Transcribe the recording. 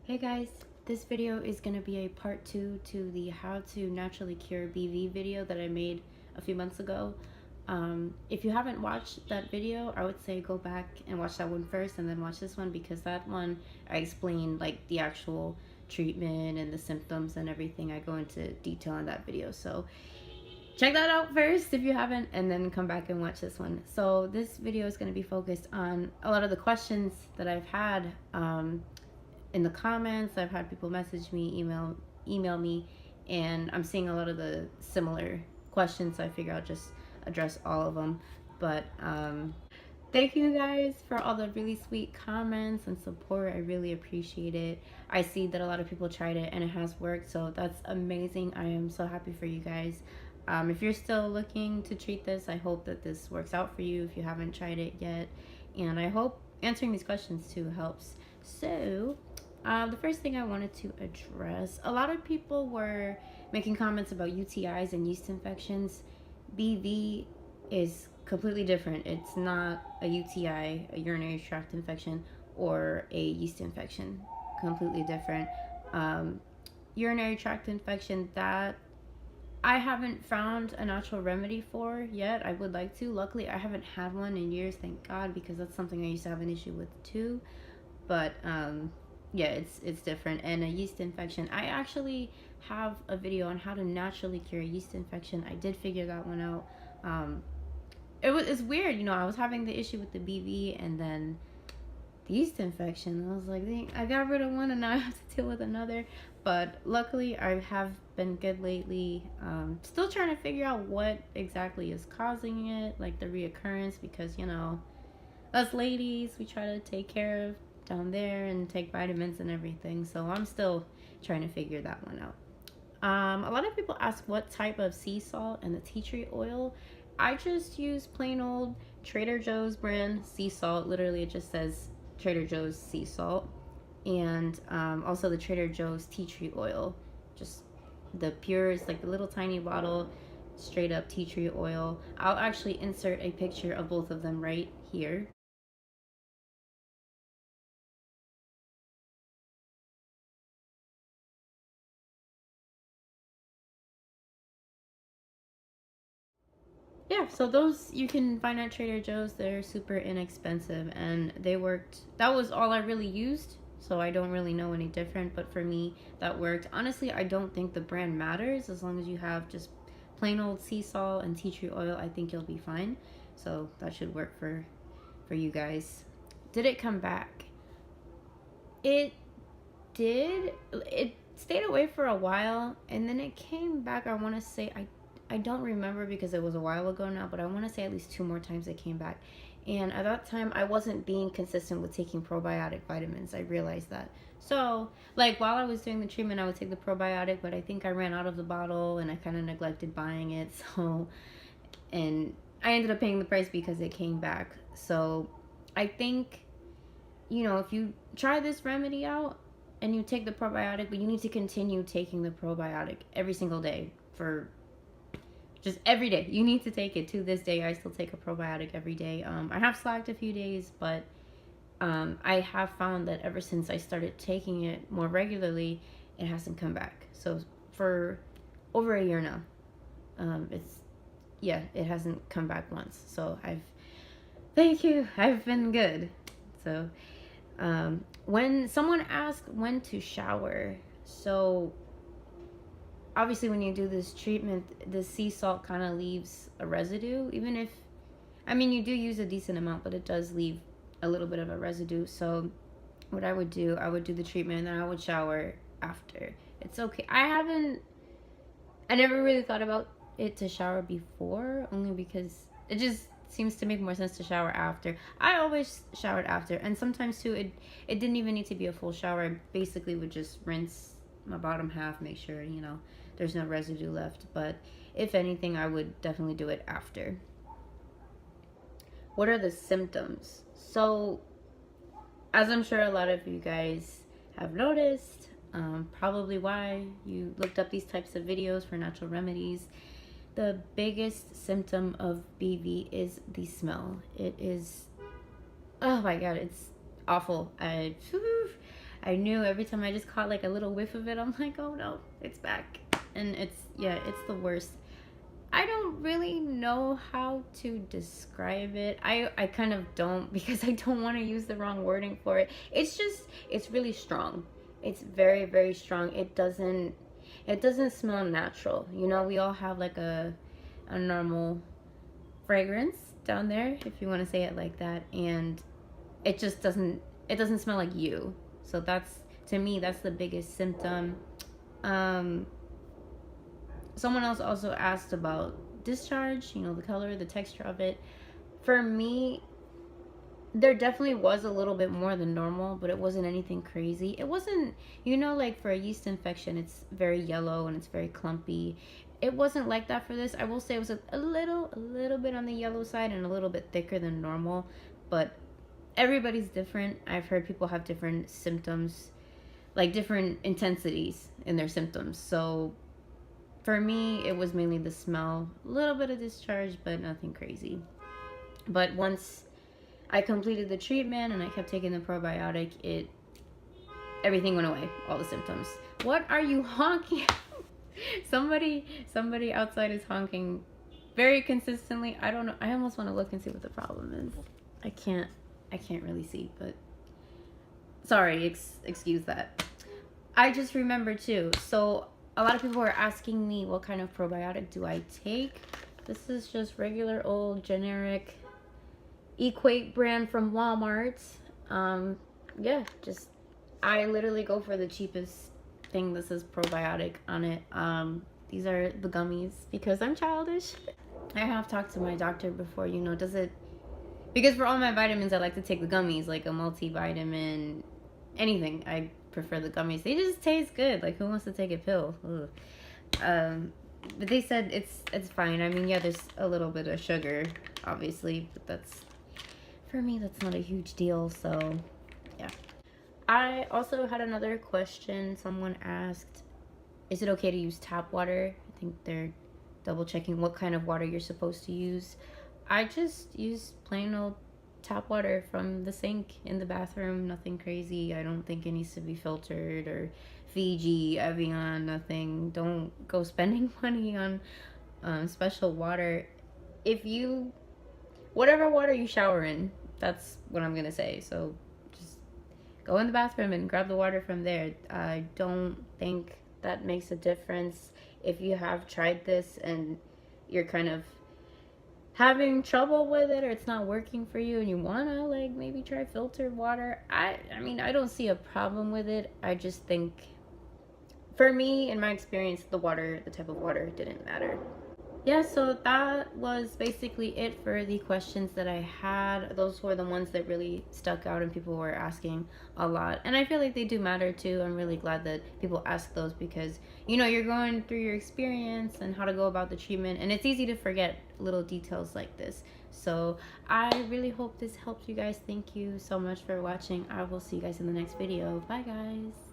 Hey guys, this video is going to be a part 2 to the how to naturally cure BV video that I made a few months ago. If you haven't watched that video, I would say go back and watch that one first and then watch this one, because that one I explain like the actual treatment and the symptoms and everything. I go into detail in that video, so check that out first if you haven't, and then come back and watch this one. So this video is going to be focused on a lot of the questions that I've had in the comments. I've had people message me, email me, and I'm seeing a lot of the similar questions, so I figure I'll just address all of them. But thank you guys for all the really sweet comments and support. I really appreciate it. I see that a lot of people tried it and it has worked, so that's amazing. I am so happy for you guys. If you're still looking to treat this, I hope that this works out for you if you haven't tried it yet, and I hope answering these questions too helps. So the first thing I wanted to address, a lot of people were making comments about UTIs and yeast infections. BV is completely different. It's not a UTI, a urinary tract infection, or a yeast infection. Completely different. Urinary tract infection, that I haven't found a natural remedy for yet. I would like to. Luckily, I haven't had one in years, thank God, because that's something I used to have an issue with too. But yeah, it's different. And a yeast infection, I actually have a video on how to naturally cure a yeast infection. I did figure that one out. It's weird, you know, I was having the issue with the BV and then the yeast infection. I was like, dang, I got rid of one and now I have to deal with another. But luckily, I have been good lately. Still trying to figure out what exactly is causing it, like the reoccurrence, because, you know, us ladies, we try to take care of down there and take vitamins and everything. So I'm still trying to figure that one out. A lot of people ask what type of sea salt and the tea tree oil. I just use plain old Trader Joe's brand sea salt. Literally, it just says Trader Joe's sea salt. And also the Trader Joe's tea tree oil. Just the purest, like the little tiny bottle, straight up tea tree oil. I'll actually insert a picture of both of them right here. Yeah, so those you can find at Trader Joe's. They're super inexpensive and they worked. That was all I really used, so I don't really know any different, but for me that worked. Honestly, I don't think the brand matters. As long as you have just plain old sea salt and tea tree oil, I think you'll be fine. So that should work for you guys. Did it come back? It did. It stayed away for a while and then it came back. I want to say, I don't remember because it was a while ago now, but I want to say at least 2 more times it came back. And at that time, I wasn't being consistent with taking probiotic vitamins. I realized that. So, like, while I was doing the treatment, I would take the probiotic, but I think I ran out of the bottle and I kind of neglected buying it. So, and I ended up paying the price because it came back. So, I think, you know, if you try this remedy out and you take the probiotic, but you need to continue taking the probiotic every single day for just every day. You need to take it. To this day, I still take a probiotic every day. I have slacked a few days, but I have found that ever since I started taking it more regularly, it hasn't come back. So for over a year now, it hasn't come back once. So thank you. I've been good. So when someone asks when to shower, so obviously when you do this treatment, the sea salt kind of leaves a residue. Even if, I mean, you do use a decent amount, but it does leave a little bit of a residue. So what I would do the treatment and then I would shower after. It's okay. I never really thought about it to shower before, only because it just seems to make more sense to shower after. I always showered after, and sometimes too, it didn't even need to be a full shower. I basically would just rinse my bottom half, make sure, you know, there's no residue left. But if anything, I would definitely do it after. What are the symptoms? So, as I'm sure a lot of you guys have noticed, probably why you looked up these types of videos for natural remedies, the biggest symptom of BV is the smell. It is, oh my God, it's awful. I knew every time I just caught like a little whiff of it, I'm like, oh no, it's back. And it's, yeah, it's the worst. I don't really know how to describe it. I kind of don't, because I don't want to use the wrong wording for it. It's just, it's really strong. It's very, very strong. It doesn't smell natural. You know, we all have like a normal fragrance down there, if you want to say it like that, and it just doesn't smell like you. So that's, to me, that's the biggest symptom. Someone else also asked about Discharge, you know, the color, the texture of it. For me, there definitely was a little bit more than normal, but it wasn't anything crazy. It wasn't, you know, like for a yeast infection, it's very yellow and it's very clumpy. It wasn't like that for this. I will say it was a little bit on the yellow side and a little bit thicker than normal, but everybody's different. I've heard people have different symptoms, like different intensities in their symptoms. So for me, it was mainly the smell, a little bit of discharge, but nothing crazy. But once I completed the treatment and I kept taking the probiotic, everything went away, all the symptoms. What are you honking? somebody outside is honking very consistently. I don't know. I almost want to look and see what the problem is. I can't really see, but sorry, excuse that. I just remembered too. So a lot of people are asking me, what kind of probiotic do I take? This is just regular old generic Equate brand from Walmart. Yeah, just, I literally go for the cheapest thing. This is probiotic on it. These are the gummies because I'm childish. I have talked to my doctor before, you know, because for all my vitamins, I like to take the gummies, like a multivitamin, anything. I prefer the gummies. They just taste good. Like, who wants to take a pill? But they said it's fine. I mean, yeah, there's a little bit of sugar, obviously, but for me, that's not a huge deal. So, yeah. I also had another question. Someone asked, is it okay to use tap water? I think they're double checking what kind of water you're supposed to use. I just use plain old tap water from the sink in the bathroom. Nothing crazy. I don't think it needs to be filtered or Fiji, Evian, nothing. Don't go spending money on special water. Whatever water you shower in, that's what I'm gonna say. So just go in the bathroom and grab the water from there. I don't think that makes a difference. If you have tried this and you're kind of having trouble with it, or it's not working for you and you wanna like maybe try filtered water, I mean, I don't see a problem with it. I just think, for me, in my experience, the type of water didn't matter. Yeah, so that was basically it for the questions that I had. Those were the ones that really stuck out and people were asking a lot. And I feel like they do matter too. I'm really glad that people ask those because, you know, you're going through your experience and how to go about the treatment. And it's easy to forget little details like this. So I really hope this helped you guys. Thank you so much for watching. I will see you guys in the next video. Bye, guys.